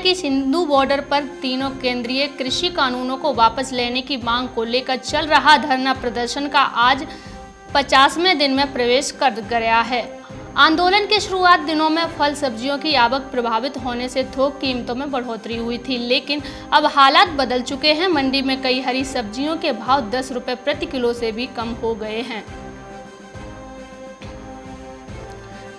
कि सिंधु बॉर्डर पर तीनों केंद्रीय कृषि कानूनों को वापस लेने की मांग को लेकर चल रहा धरना प्रदर्शन का आज 50वें दिन में प्रवेश कर गया है। आंदोलन के शुरुआत दिनों में फल सब्जियों की आवक प्रभावित होने से थोक कीमतों में बढ़ोतरी हुई थी, लेकिन अब हालात बदल चुके हैं। मंडी में कई हरी सब्जियों के भाव 10 रुपये प्रति किलो से भी कम हो गए हैं।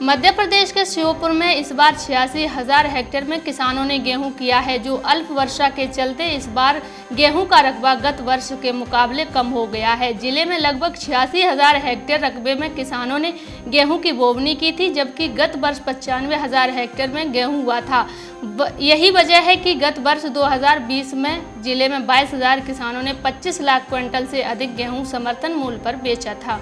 मध्य प्रदेश के श्योपुर में इस बार 86,000 हेक्टेयर में किसानों ने गेहूं किया है, जो अल्प वर्षा के चलते इस बार गेहूं का रकबा गत वर्ष के मुकाबले कम हो गया है। जिले में लगभग 86,000 हेक्टेयर रकबे में किसानों ने गेहूं की बोवनी की थी, जबकि गत वर्ष 95,000 हेक्टेयर में गेहूं हुआ था। यही वजह है कि गत वर्ष 2020 में जिले में 22,000 किसानों ने 25 लाख क्विंटल से अधिक गेहूं समर्थन मूल्य पर बेचा था।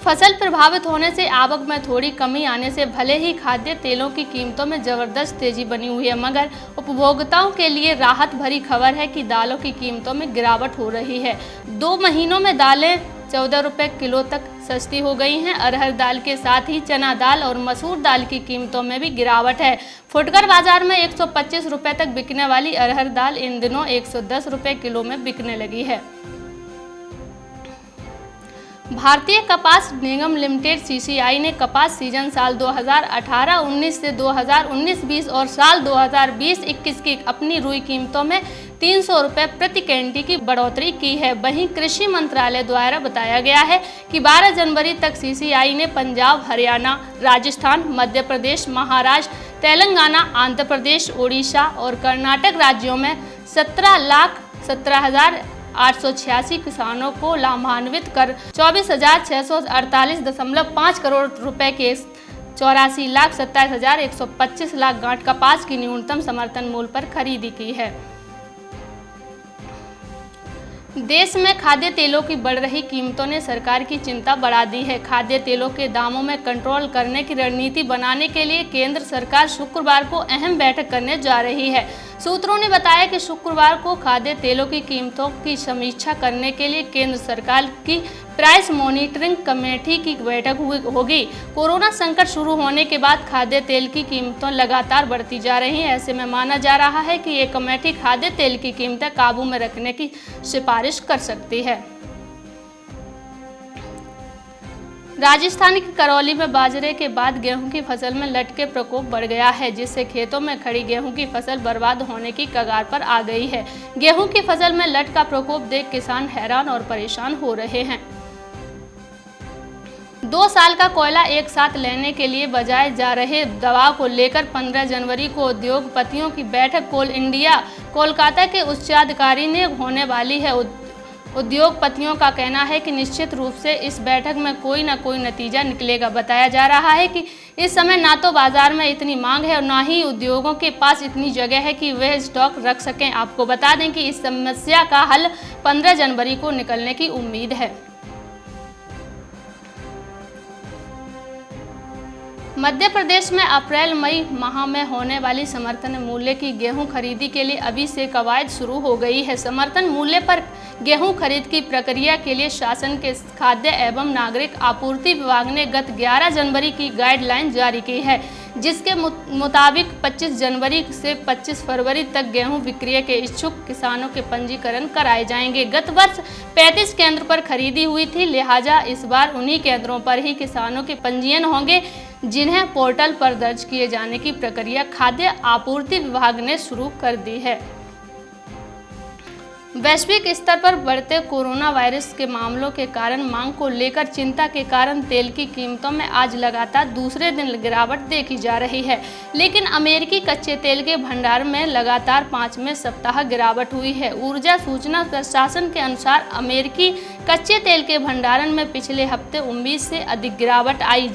फसल प्रभावित होने से आवक में थोड़ी कमी आने से भले ही खाद्य तेलों की कीमतों में जबरदस्त तेजी बनी हुई है, मगर उपभोक्ताओं के लिए राहत भरी खबर है कि दालों की कीमतों में गिरावट हो रही है। 2 महीनों में दालें 14 रुपये किलो तक सस्ती हो गई हैं। अरहर दाल के साथ ही चना दाल और मसूर दाल की कीमतों में भी गिरावट है। फुटकर बाजार में 125 रुपये तक बिकने वाली अरहर दाल इन दिनों 110 रुपये किलो में बिकने लगी है। भारतीय कपास निगम लिमिटेड (CCI) ने कपास सीजन साल 2018-19 से 2019-20 और साल 2020-21 की अपनी रुई कीमतों में 300 रुपये प्रति कैंडी की बढ़ोतरी की है। वहीं कृषि मंत्रालय द्वारा बताया गया है कि 12 जनवरी तक CCI ने पंजाब, हरियाणा, राजस्थान, मध्य प्रदेश, महाराष्ट्र, तेलंगाना, आंध्र प्रदेश, ओडिशा और कर्नाटक राज्यों में 17,17,886 किसानों को लाभान्वित कर 24,648.5 करोड़ रुपए के 84,27,125 लाख गांठ कपास की न्यूनतम समर्थन मूल्य पर खरीदी की है। देश में खाद्य तेलों की बढ़ रही कीमतों ने सरकार की चिंता बढ़ा दी है। खाद्य तेलों के दामों में कंट्रोल करने की रणनीति बनाने के लिए केंद्र सरकार शुक्रवार को अहम बैठक करने जा रही है। सूत्रों ने बताया कि शुक्रवार को खाद्य तेलों की कीमतों की समीक्षा करने के लिए केंद्र सरकार की प्राइस मॉनिटरिंग कमेटी की बैठक होगी। कोरोना संकट शुरू होने के बाद खाद्य तेल की कीमतें लगातार बढ़ती जा रही हैं। ऐसे में माना जा रहा है कि ये कमेटी खाद्य तेल की कीमतें काबू में रखने की सिफारिश कर सकती है। राजस्थान के करौली में बाजरे के बाद गेहूं की फसल में लट के प्रकोप बढ़ गया है, जिससे खेतों में खड़ी गेहूं की फसल बर्बाद होने की कगार पर आ गई है। गेहूं की फसल में लट का प्रकोप देख किसान हैरान और परेशान हो रहे हैं। 2 साल का कोयला एक साथ लेने के लिए बजाए जा रहे दबाव को लेकर 15 जनवरी को उद्योगपतियों की बैठक कोल इंडिया कोलकाता के उच्चाधिकारी ने होने वाली है। उद्योगपतियों का कहना है कि निश्चित रूप से इस बैठक में कोई न कोई नतीजा निकलेगा। बताया जा रहा है कि इस समय ना तो बाजार में इतनी मांग है और ना ही उद्योगों के पास इतनी जगह है कि वह स्टॉक रख सकें। आपको बता दें कि इस समस्या का हल 15 जनवरी को निकलने की उम्मीद है। मध्य प्रदेश में अप्रैल-मई माह में होने वाली समर्थन मूल्य की गेहूं खरीदी के लिए अभी से कवायद शुरू हो गई है। समर्थन मूल्य पर गेहूं खरीद की प्रक्रिया के लिए शासन के खाद्य एवं नागरिक आपूर्ति विभाग ने गत 11 जनवरी की गाइडलाइन जारी की है, जिसके मुताबिक 25 जनवरी से 25 फरवरी तक गेहूं विक्रय के इच्छुक किसानों के पंजीकरण कराए जाएंगे। गत वर्ष 35 केंद्र पर खरीदी हुई थी, लिहाजा इस बार उन्हीं केंद्रों पर ही किसानों के पंजीयन होंगे, जिन्हें पोर्टल पर दर्ज किए जाने की प्रक्रिया खाद्य आपूर्ति विभाग ने शुरू कर दी है। वैश्विक स्तर पर बढ़ते कोरोना वायरस के मामलों के कारण मांग को लेकर चिंता के कारण तेल की कीमतों में आज लगातार दूसरे दिन गिरावट देखी जा रही है, लेकिन अमेरिकी कच्चे तेल के भंडार में लगातार 5वें सप्ताह गिरावट हुई है। ऊर्जा सूचना प्रशासन के अनुसार अमेरिकी कच्चे तेल के भंडारण में पिछले हफ्ते 19 से अधिक गिरावट आई,